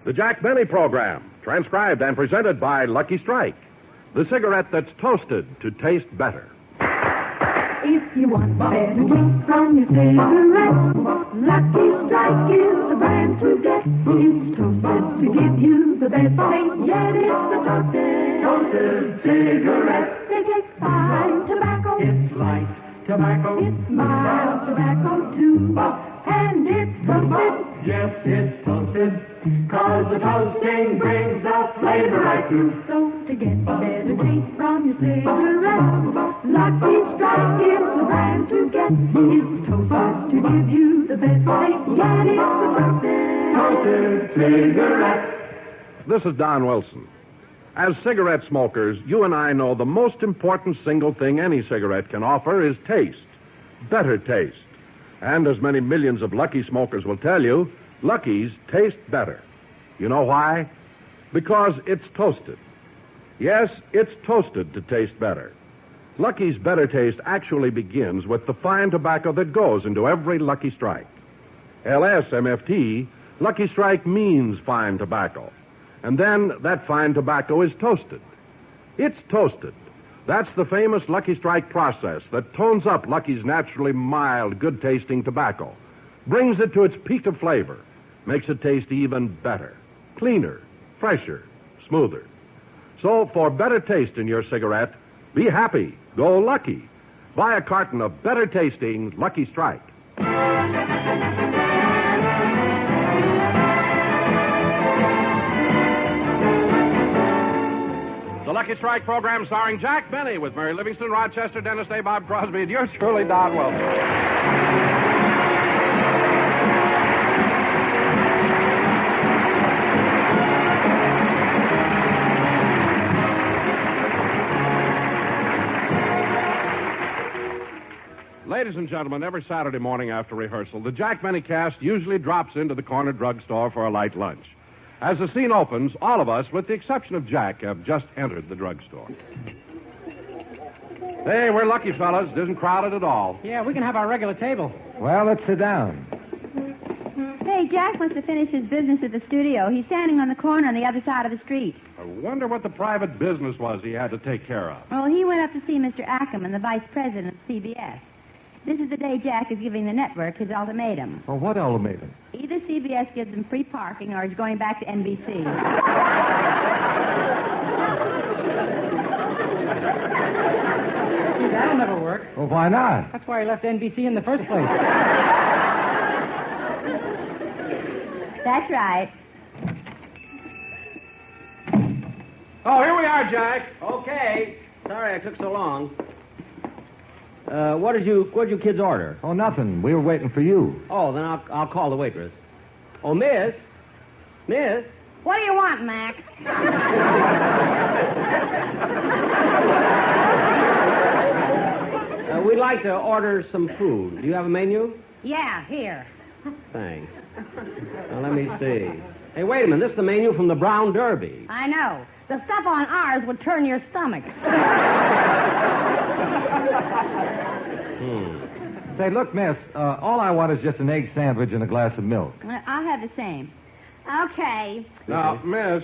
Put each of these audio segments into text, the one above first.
The Jack Benny Program, transcribed and presented by Lucky Strike, the cigarette that's toasted to taste better. If you want better taste from your cigarette, Lucky Strike is the brand to get. It's toasted to give you the best taste, yet it's the toasted cigarette. They taste fine tobacco. It's light tobacco. It's mild tobacco, too. And it's toasted. Yes, it's toasted. 'Cause the toasting brings the flavor right through. So to get better taste from your cigarette, Lucky Strike is the brand to get. It's toasted to give you the best taste, yet it's the toasted cigarette. This is Don Wilson. As cigarette smokers, you and I know the most important single thing any cigarette can offer is taste. Better taste. And as many millions of Lucky smokers will tell you, Lucky's taste better. You know why? Because it's toasted. Yes, it's toasted to taste better. Lucky's better taste actually begins with the fine tobacco that goes into every Lucky Strike. LSMFT, Lucky Strike means fine tobacco. And then that fine tobacco is toasted. It's toasted. That's the famous Lucky Strike process that tones up Lucky's naturally mild, good-tasting tobacco, brings it to its peak of flavor, makes it taste even better, cleaner, fresher, smoother. So for better taste in your cigarette, be happy, go Lucky. Buy a carton of better-tasting Lucky Strike. The Lucky Strike program starring Jack Benny with Mary Livingston, Rochester, Dennis Day, Bob Crosby, and yours truly, Don Wilson. Ladies and gentlemen, every Saturday morning after rehearsal, the Jack Benny cast usually drops into the corner drugstore for a light lunch. As the scene opens, all of us, with the exception of Jack, have just entered the drugstore. Hey, we're lucky, fellas. It isn't crowded at all. Yeah, we can have our regular table. Well, let's sit down. Hey, Jack must have finished his business at the studio. He's standing on the corner on the other side of the street. I wonder what the private business was he had to take care of. Well, he went up to see Mr. Ackerman, the vice president of CBS. This is the day Jack is giving the network his ultimatum. Well, what ultimatum? Either CBS gives him free parking or he's going back to NBC. Gee, that'll never work. Well, why not? That's why he left NBC in the first place. That's right. Oh, here we are, Jack. Okay. Sorry I took so long. What did you kids order? Oh, nothing. We were waiting for you. Oh, then I'll call the waitress. Oh, Miss? What do you want, Mac? We'd like to order some food. Do you have a menu? Yeah, here. Thanks. Now, let me see. Hey, wait a minute. This is the menu from the Brown Derby. I know. The stuff on ours would turn your stomach. Say, look, miss, all I want is just an egg sandwich and a glass of milk. I'll have the same. Okay. Now, Miss.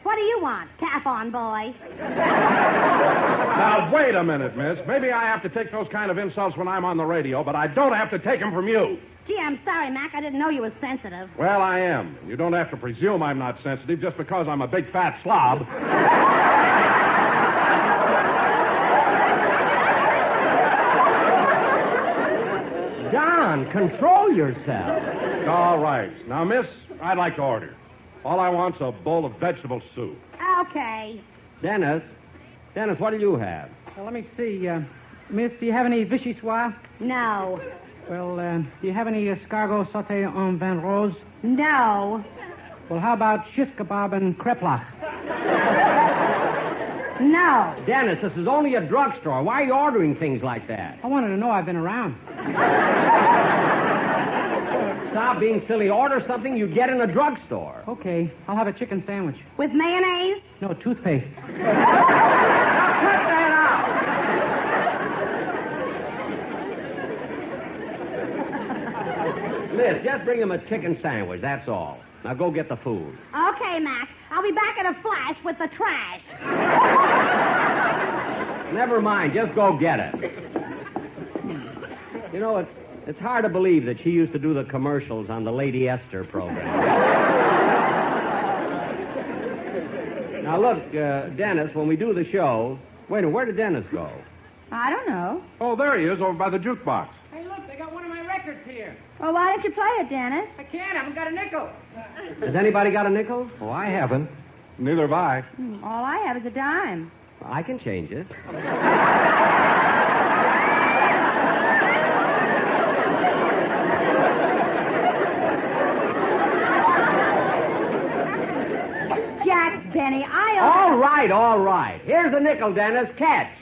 What do you want, calf-on boy? Now, wait a minute, Miss. Maybe I have to take those kind of insults when I'm on the radio, but I don't have to take them from you. Gee, I'm sorry, Mac. I didn't know you were sensitive. Well, I am. You don't have to presume I'm not sensitive just because I'm a big fat slob. Don, control yourself. All right. Now, Miss, I'd like to order. All I want's a bowl of vegetable soup. Okay. Dennis, what do you have? Well, let me see. Miss, do you have any vichyssoise? No. Well, do you have any escargot sauté en vin rose? No. Well, how about shish kebab and kreplach? No. Dennis, this is only a drugstore. Why are you ordering things like that? I wanted to know I've been around. Stop being silly. Order something you get in a drugstore. Okay, I'll have a chicken sandwich. With mayonnaise? No, toothpaste. Cut that out. Miss, just bring him a chicken sandwich, that's all. Now go get the food. Okay, Mac. I'll be back in a flash with the trash. Never mind. Just go get it. You know, it's hard to believe that she used to do the commercials on the Lady Esther program. Now, look, Dennis, when we do the show... Wait a minute, where did Dennis go? I don't know. Oh, there he is, over by the jukebox. Hey, look, they got one of my records here. Well, why don't you play it, Dennis? I can't. I haven't got a nickel. Has anybody got a nickel? Oh, I haven't. Neither have I. All I have is a dime. I can change it. Jack Benny, All right. Here's a nickel, Dennis. Catch.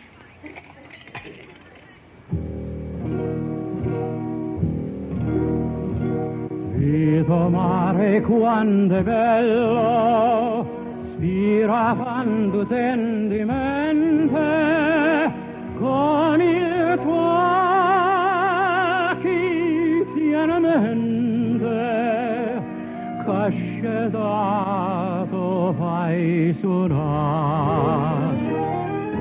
Vedo mare quando è bello, spira quando tendi mente, con il tuo occhi tienamente, cascedato fai suonare.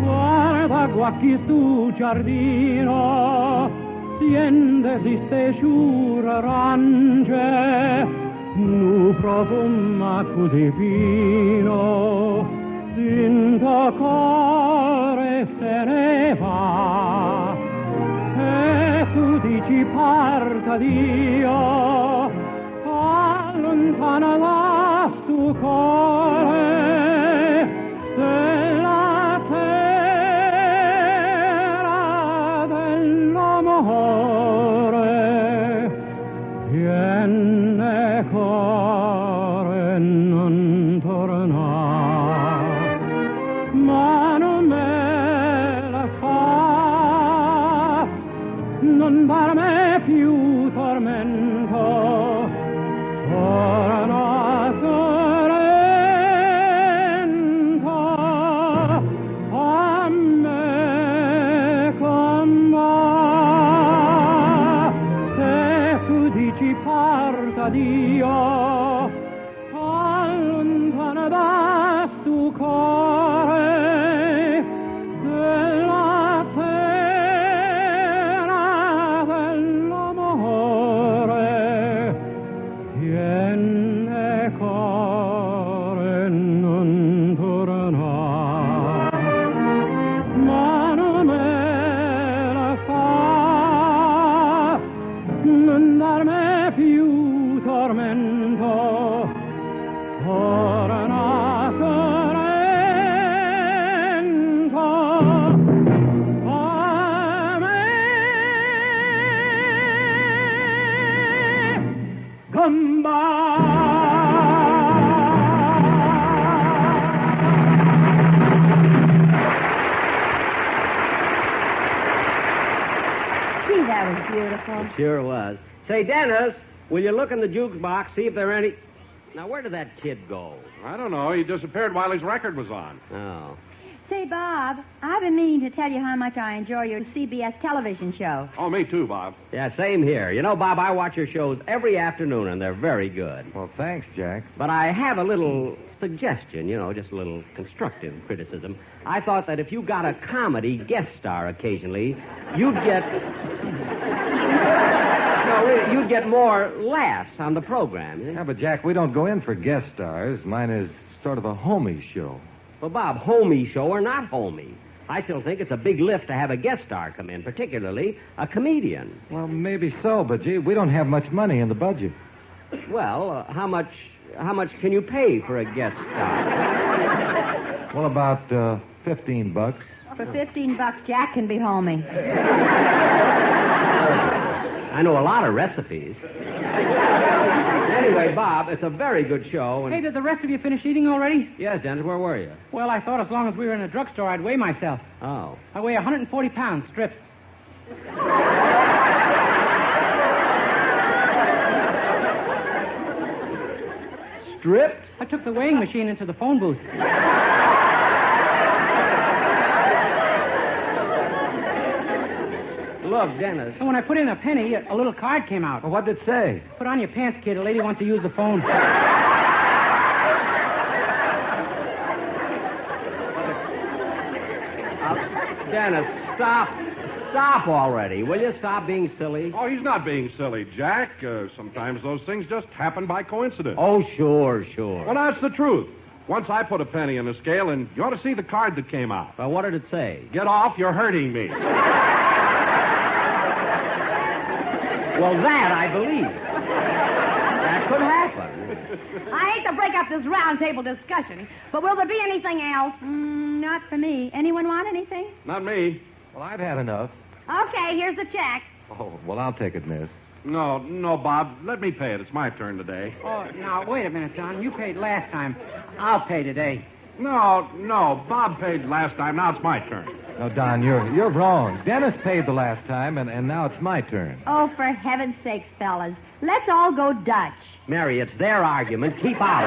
Guarda guacchi stu giardino, siente si ste sciure arance, nu profuma così fino, sinto cuore se ne va. E tu dici parta Dio, allontana la stu cuore, della terra dell'amore, viene cuore non torna, ma non me la fa, non darmi più tormento, ora no sorrento, a me comba, se tu dici parta Dio, allontana da stu cuore, della terra dell'amore, tiene cuore non torna, ma non me la fa, non darmi più tormento, ora no sorrento, a me Gee, that was beautiful. It sure was. Say, Dennis, will you look in the jukebox, see if there are any... Now, where did that kid go? I don't know. He disappeared while his record was on. Oh. Say, Bob, I've been meaning to tell you how much I enjoy your CBS television show. Oh, me too, Bob. Yeah, same here. You know, Bob, I watch your shows every afternoon, and they're very good. Well, thanks, Jack. But I have a little suggestion, just a little constructive criticism. I thought that if you got a comedy guest star occasionally, you'd get... No, really, you'd get more laughs on the program. Yeah, but, Jack, we don't go in for guest stars. Mine is sort of a homie show. Well, Bob, homie show or not homie, I still think it's a big lift to have a guest star come in, particularly a comedian. Well, maybe so, but, gee, we don't have much money in the budget. Well, how much can you pay for a guest star? Well, about $15. For $15, Jack can be homie. I know a lot of recipes. Anyway, Bob, it's a very good show. And... Hey, did the rest of you finish eating already? Yes, Dennis, where were you? Well, I thought as long as we were in a drugstore, I'd weigh myself. Oh. I weigh 140 pounds, stripped. Stripped? I took the weighing machine into the phone booth. Look, Dennis. And when I put in a penny, a little card came out. Well, what did it say? Put on your pants, kid. A lady wants to use the phone. Dennis, stop. Stop already. Will you stop being silly? Oh, he's not being silly, Jack. Sometimes those things just happen by coincidence. Oh, sure. Well, that's the truth. Once I put a penny in the scale, and you ought to see the card that came out. Well, what did it say? Get off, you're hurting me. Well, that I believe. That could happen. I hate to break up this round table discussion, but will there be anything else? Not for me. Anyone want anything? Not me. Well, I've had enough. Okay, here's the check. Oh, well, I'll take it, miss. No, Bob. Let me pay it. It's my turn today. Oh, now, wait a minute, Don. You paid last time. I'll pay today. No. Bob paid last time. Now it's my turn. No, Don, you're wrong. Dennis paid the last time, and now it's my turn. Oh, for heaven's sakes, fellas. Let's all go Dutch. Mary, it's their argument. Keep out.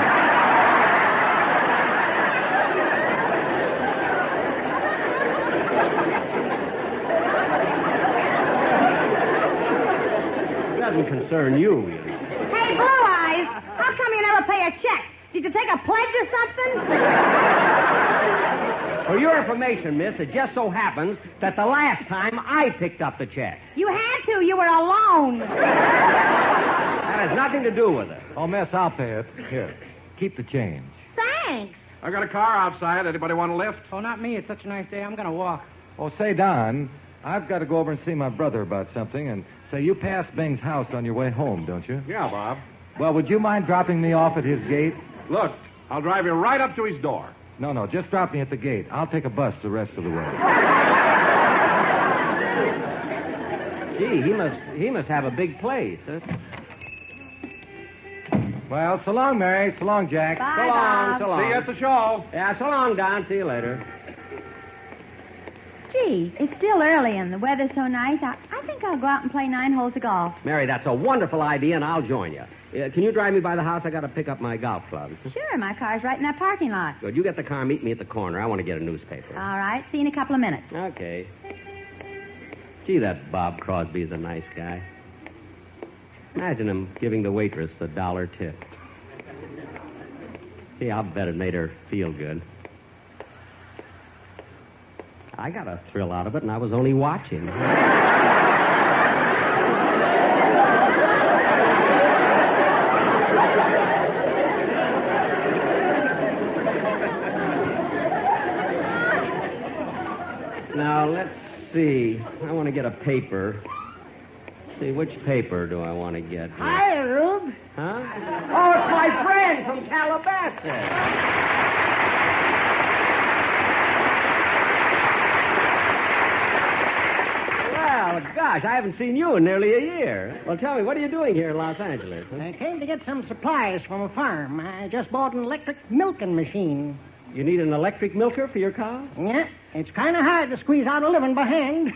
Doesn't concern you. Hey, Blue Eyes, how come you never pay a check? Did you take a pledge or something? For your information, miss, it just so happens that the last time I picked up the check. You had to. You were alone. That has nothing to do with it. Oh, miss, I'll pay it. Here, keep the change. Thanks. I got a car outside. Anybody want a lift? Oh, not me. It's such a nice day. I'm going to walk. Oh, say, Don, I've got to go over and see my brother about something, and say you pass Bing's house on your way home, don't you? Yeah, Bob. Well, would you mind dropping me off at his gate? Look, I'll drive you right up to his door. No, just drop me at the gate. I'll take a bus the rest of the way. Gee, he must have a big place. Huh? Well, so long, Mary. So long, Jack. Bye, So long, Bob. so long. See you at the show. Yeah, so long, Don. See you later. Gee, it's still early and the weather's so nice. I think I'll go out and play 9 holes of golf. Mary, that's a wonderful idea, and I'll join you. Can you drive me by the house? I got to pick up my golf clubs. Sure, my car's right in that parking lot. Good. You get the car, meet me at the corner. I want to get a newspaper. All right, see you in a couple of minutes. Okay. Gee, that Bob Crosby is a nice guy. Imagine him giving the waitress a $1 tip. Gee, I'll bet it made her feel good. I got a thrill out of it, and I was only watching. Now, let's see. I want to get a paper. Let's see, which paper do I want to get? Hi, Rube. Huh? Oh, it's my friend from Calabasas. Well, gosh, I haven't seen you in nearly a year. Well, tell me, what are you doing here in Los Angeles? Huh? I came to get some supplies from a farm. I just bought an electric milking machine. You need an electric milker for your cow? Yeah, it's kind of hard to squeeze out a living by hand.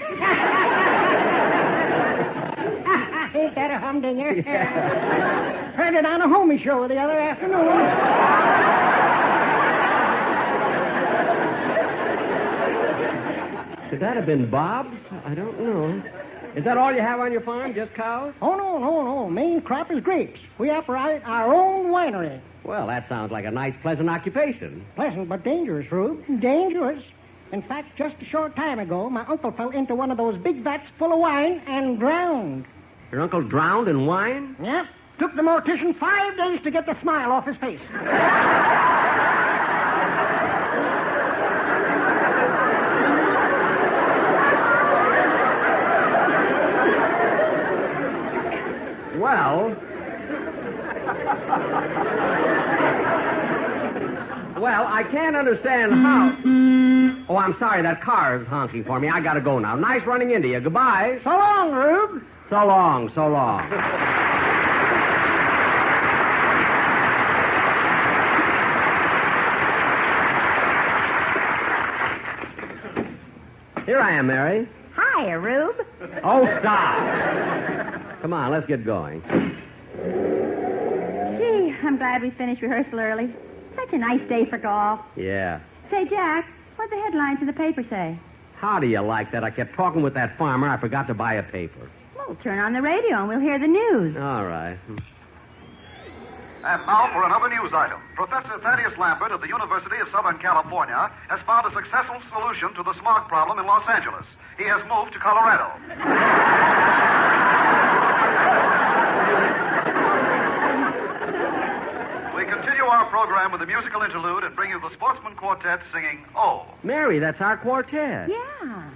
Ain't that a humdinger? Yeah. Heard it on a homie show the other afternoon. Could that have been Bob's? I don't know. Is that all you have on your farm, just cows? Oh, no. Main crop is grapes. We operate our own winery. Well, that sounds like a nice, pleasant occupation. Pleasant but dangerous, Rube. Dangerous. In fact, just a short time ago, my uncle fell into one of those big vats full of wine and drowned. Your uncle drowned in wine? Yep. Took the mortician 5 days to get the smile off his face. Well, I can't understand how... Oh, I'm sorry. That car is honking for me. I gotta go now. Nice running into you. Goodbye. So long, Rube. So long, so long. Here I am, Mary. Hi, Rube. Oh, stop. Come on, let's get going. Gee, I'm glad we finished rehearsal early. Such a nice day for golf. Yeah. Say, Jack, what'd the headlines in the paper say? How do you like that? I kept talking with that farmer. I forgot to buy a paper. Well, turn on the radio and we'll hear the news. All right. And now for another news item. Professor Thaddeus Lambert of the University of Southern California has found a successful solution to the smog problem in Los Angeles. He has moved to Colorado. We continue our program with a musical interlude and bring you the Sportsman Quartet singing Oh. Mary, that's our quartet. Yeah.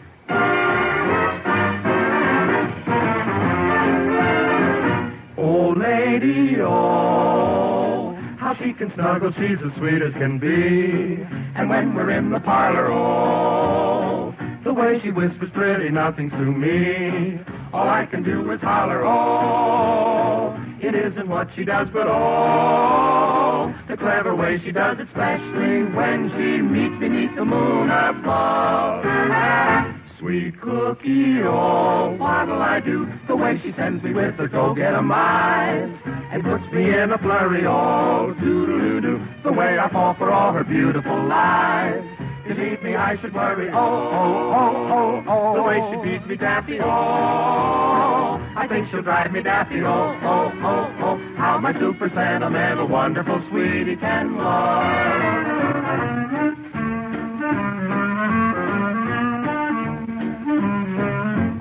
Oh, lady, oh, how she can snuggle, she's as sweet as can be. And when we're in the parlor, oh, the way she whispers pretty nothings to me. All I can do is holler, oh, it isn't what she does, but oh, the clever way she does it, especially when she meets beneath the moon above. Sweet cookie, oh, what'll I do? The way she sends me with her go-get-em eyes and puts me in a flurry, oh, doo-doo-doo-doo. The way I fall for all her beautiful lies. Believe me, I should worry, oh, oh, oh, oh, oh. The way she beats me daffy, oh, I think she'll drive me daffy, oh, oh, oh, oh. How my super sentimental, wonderful sweetie can love.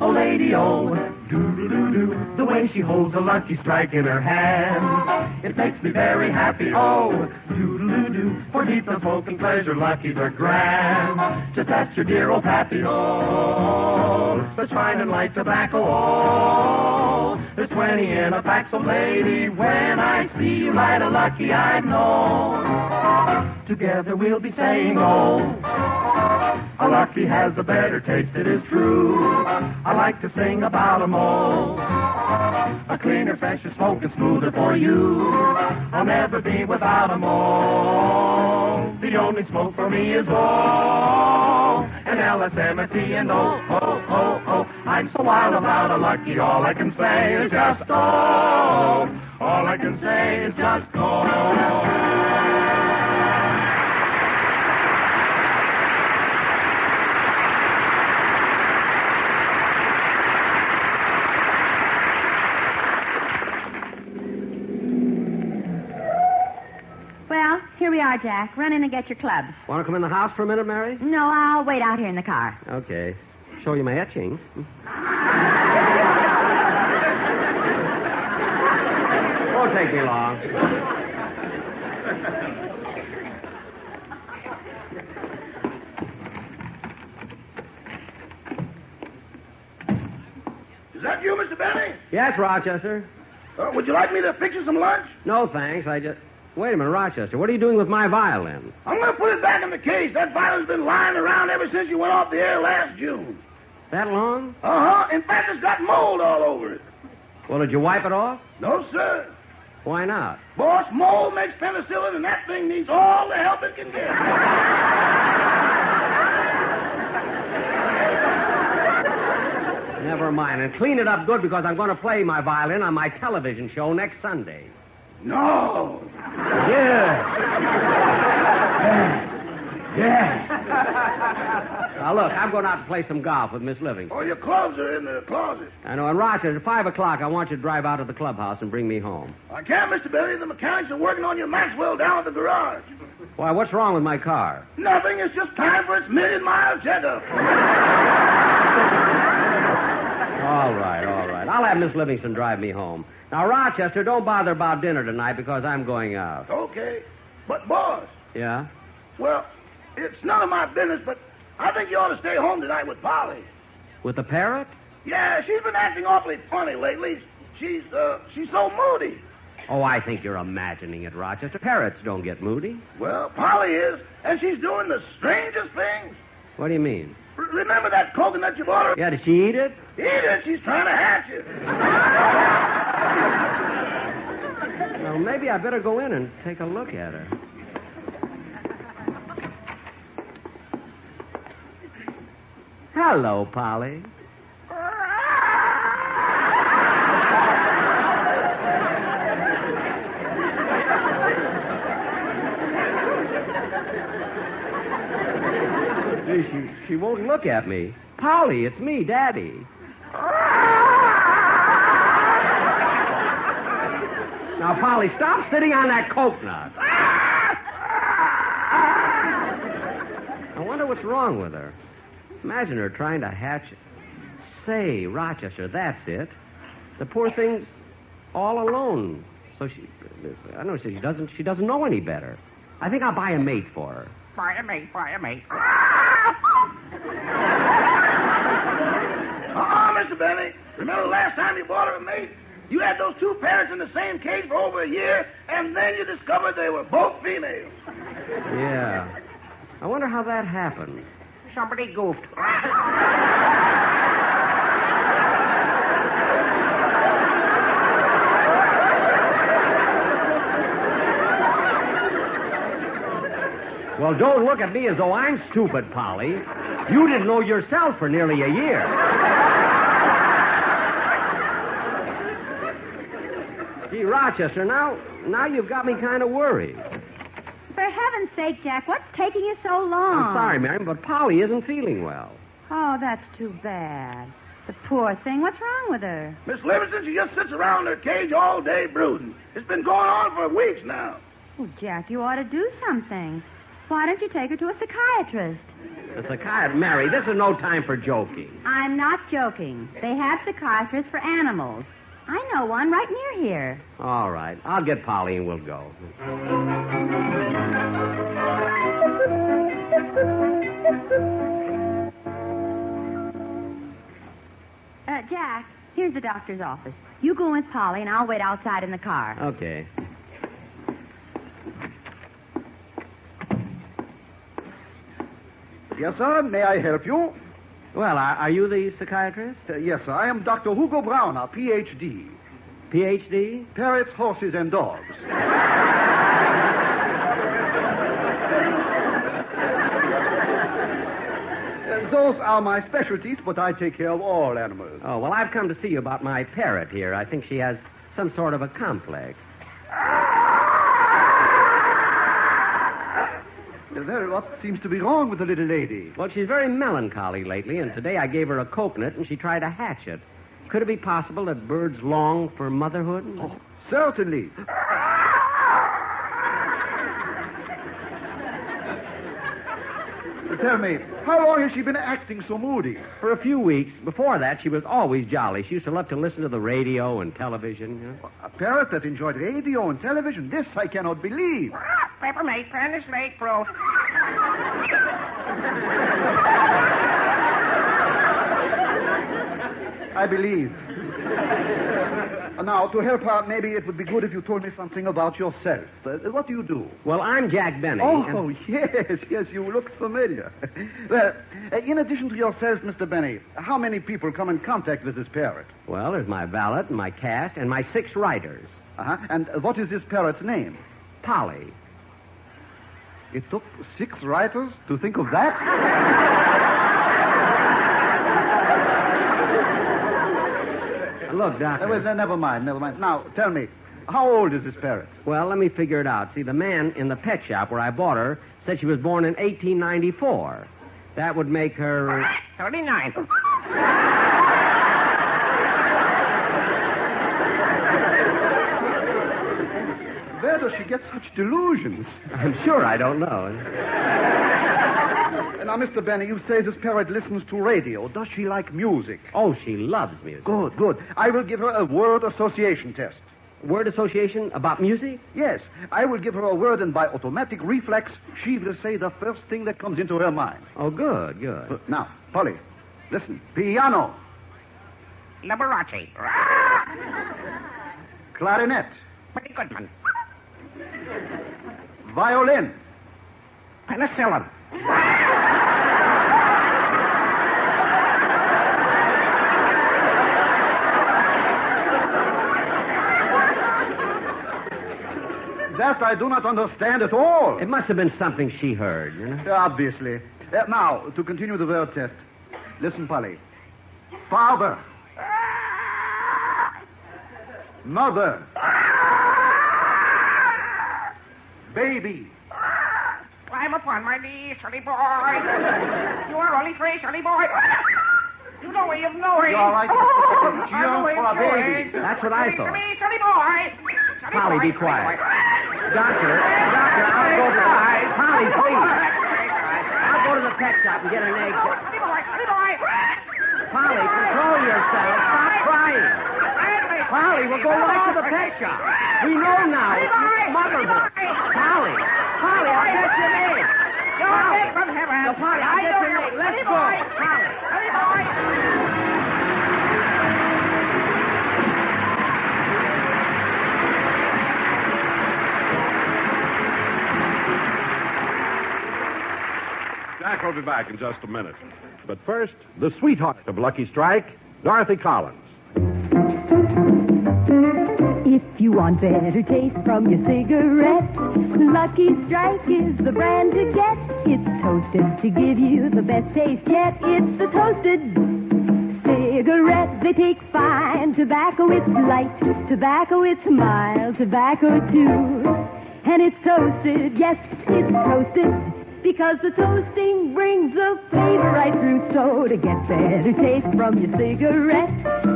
Oh, lady, oh, doo-doo-doo-doo. The way she holds a lucky strike in her hand, it makes me very happy, oh, doo-doo-doo-doo. For deep the smoke and pleasure, luckies are grand. Just ask your dear old pappy, oh, such fine and light tobacco, oh, there's 20 in a pack, so lady, when I see you light a lucky, I know, together we'll be saying, oh, a lucky has a better taste, it is true. I like to sing about 'em all. A cleaner, fresher, smoking smoother for you. I'll never be without 'em all. The only smoke for me is all. And LSMT and oh, oh, oh, oh. I'm so wild about a lucky, all I can say is just oh. All I can say is just oh. Well, here we are, Jack. Run in and get your clubs. Want to come in the house for a minute, Mary? No, I'll wait out here in the car. Okay. Show you my etching. Won't take me long. Is that you, Mr. Benny? Yes, Rochester. Would you like me to fix you some lunch? No, thanks. Wait a minute, Rochester. What are you doing with my violin? I'm going to put it back in the case. That violin's been lying around ever since you went off the air last June. That long? Uh-huh. In fact, it's got mold all over it. Well, did you wipe it off? No, sir. Why not? Boss, mold makes penicillin, and that thing needs all the help it can get. Never mind. And clean it up good because I'm going to play my violin on my television show next Sunday. No. Yeah. Yeah. Now, look, I'm going out to play some golf with Miss Livingston. Oh, your clothes are in the closet. I know. And, Rochester, at 5 o'clock, I want you to drive out to the clubhouse and bring me home. I can't, Mr. Billy. The mechanics are working on your Maxwell down at the garage. Why, what's wrong with my car? Nothing. It's just time for its million-mile checkup. All right. I'll have Miss Livingston drive me home. Now, Rochester, don't bother about dinner tonight because I'm going out. Okay. But, boss. Yeah? Well, it's none of my business, but I think you ought to stay home tonight with Polly. With the parrot? Yeah, she's been acting awfully funny lately. She's so moody. Oh, I think you're imagining it, Rochester. Parrots don't get moody. Well, Polly is, and she's doing the strangest things. What do you mean? Remember that coconut you bought her? Yeah, did she eat it? Eat it? She's trying to hatch it. Well, maybe I better go in and take a look at her. Hello, Polly. She won't look at me. Polly, it's me, Daddy. Now, Polly, stop sitting on that coconut. I wonder what's wrong with her. Imagine her trying to hatch it. Say, Rochester, that's it. The poor thing's all alone. So I don't know, she doesn't know any better. I think I'll buy a mate for her. Buy a mate. Mr. Benny, remember the last time you bought her a mate? You had those two parrots in the same cage for over a year, and then you discovered they were both females. Yeah. I wonder how that happened. Somebody goofed. Well, don't look at me as though I'm stupid, Polly. You didn't know yourself for nearly a year. Gee, Rochester, now you've got me kind of worried. For heaven's sake, Jack, what's taking you so long? I'm sorry, Mary, but Polly isn't feeling well. Oh, that's too bad. The poor thing. What's wrong with her? Miss Livingston, she just sits around in her cage all day brooding. It's been going on for weeks now. Oh, Jack, you ought to do something. Why don't you take her to a psychiatrist? A psychiatrist? Mary, this is no time for joking. I'm not joking. They have psychiatrists for animals. I know one right near here. All right. I'll get Polly and we'll go. Jack, here's the doctor's office. You go with Polly, and I'll wait outside in the car. Okay. Yes, sir. May I help you? Well, are you the psychiatrist? Yes, sir. I am Dr. Hugo Browner, Ph.D. Ph.D.? Parrots, horses, and dogs. Those are my specialties, but I take care of all animals. Oh, well, I've come to see you about my parrot here. I think she has some sort of a complex. Well, what seems to be wrong with the little lady? Well, she's very melancholy lately, and today I gave her a coconut, and she tried to hatch it. Could it be possible that birds long for motherhood? Oh, certainly. Tell me, how long has she been acting so moody? For a few weeks. Before that, she was always jolly. She used to love to listen to the radio and television. You know? A parrot that enjoyed radio and television? This I cannot believe. Peppermint, pen is late, bro. I believe. Now, to help her, maybe it would be good if you told me something about yourself. What do you do? Well, I'm Jack Benny. Oh, yes, you look familiar. Well, in addition to yourself, Mr. Benny, how many people come in contact with this parrot? Well, there's my valet and my cast and my 6 writers. Uh-huh. And what is this parrot's name? Polly. It took 6 writers to think of that? Look, Doctor. Never mind. Now, tell me, how old is this parrot? Well, let me figure it out. See, the man in the pet shop where I bought her said she was born in 1894. That would make her... 39. Where does she get such delusions? I'm sure I don't know. Now, Mr. Benny, you say this parrot listens to radio. Does she like music? Oh, she loves music. Good. I will give her a word association test. Word association about music? Yes. I will give her a word, and by automatic reflex, she will say the first thing that comes into her mind. Oh, good. Now, Polly, listen. Piano. Liberace. Clarinet. Pretty good man. Violin. Penicillin. That I do not understand at all. It must have been something she heard, you know? Obviously. Now, to continue the word test. Listen, Polly. Father. Mother. Baby. Climb upon my knee, sonny boy. You are only 3, sonny boy. You know where you're knowing. You're all right. I know where for a you're baby. going. That's what I thought. Come here, sonny boy. Polly, be quiet. Doctor, I'll go to the... Polly, please. I'll go to the pet shop and get an egg. Polly, control yourself. Stop crying. Polly, we'll go right to the pet shop. We know now. It's motherhood. Polly, I'll get your name. You're dead from heaven. So, Polly, I'll get your name. Let's go. Polly. Jack will be back in just a minute. But first, the sweetheart of Lucky Strike, Dorothy Collins. If you want better taste from your cigarette, Lucky Strike is the brand to get. It's toasted to give you the best taste yet. It's the toasted cigarette. They take fine tobacco. It's light tobacco. It's mild tobacco, too. And it's toasted. Yes, it's toasted. Because the toasting brings the flavor right through. So to get better taste from your cigarette,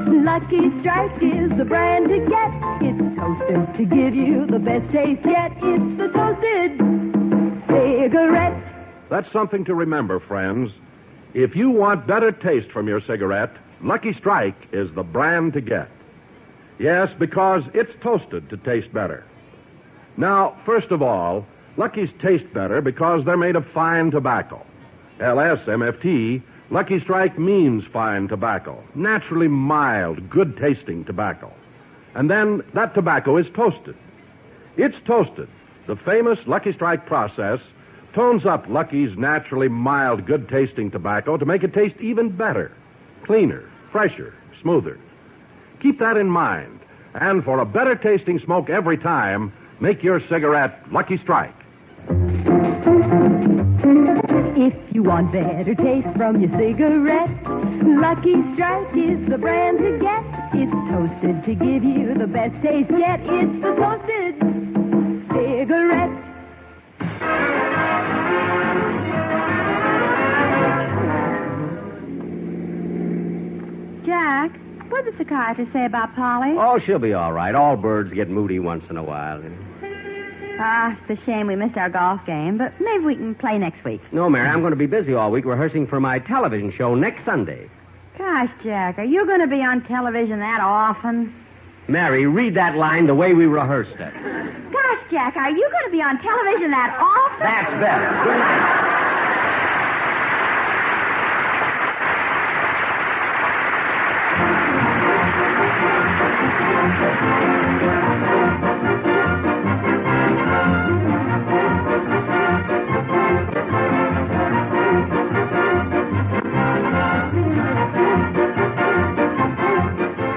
Lucky Strike is the brand to get. It's toasted to give you the best taste yet. It's the toasted cigarette. That's something to remember, friends. If you want better taste from your cigarette, Lucky Strike is the brand to get. Yes, because it's toasted to taste better. Now, first of all, Lucky's taste better because they're made of fine tobacco. LSMFT, Lucky Strike means fine tobacco, naturally mild, good-tasting tobacco. And then that tobacco is toasted. It's toasted. The famous Lucky Strike process tones up Lucky's naturally mild, good-tasting tobacco to make it taste even better, cleaner, fresher, smoother. Keep that in mind. And for a better-tasting smoke every time, make your cigarette Lucky Strike. If you want better taste from your cigarette, Lucky Strike is the brand to get. It's toasted to give you the best taste yet. It's the toasted cigarette. Jack, what did the psychiatrist say about Polly? Oh, she'll be all right. All birds get moody once in a while. It's a shame we missed our golf game, but maybe we can play next week. No, Mary, I'm going to be busy all week rehearsing for my television show next Sunday. Gosh, Jack, are you going to be on television that often? Mary, read that line the way we rehearsed it. Gosh, Jack, are you going to be on television that often? That's better. Good night.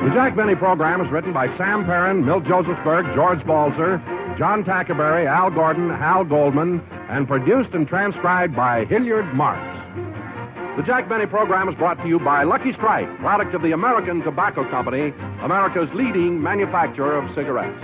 The Jack Benny program is written by Sam Perrin, Milt Josephsberg, George Balzer, John Tackerberry, Al Gordon, Hal Goldman, and produced and transcribed by Hilliard Marks. The Jack Benny program is brought to you by Lucky Strike, product of the American Tobacco Company, America's leading manufacturer of cigarettes.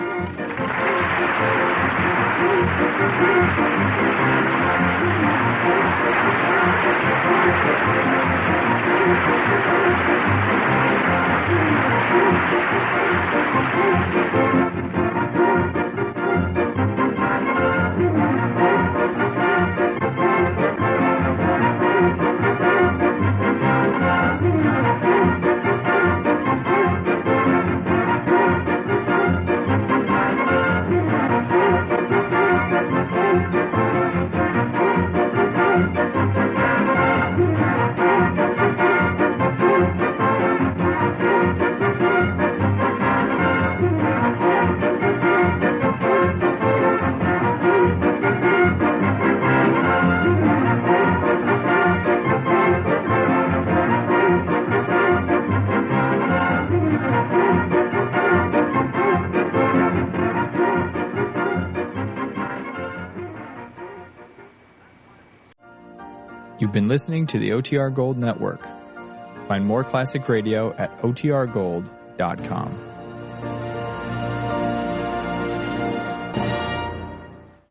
You've been listening to the OTR Gold Network. Find more classic radio at otrgold.com.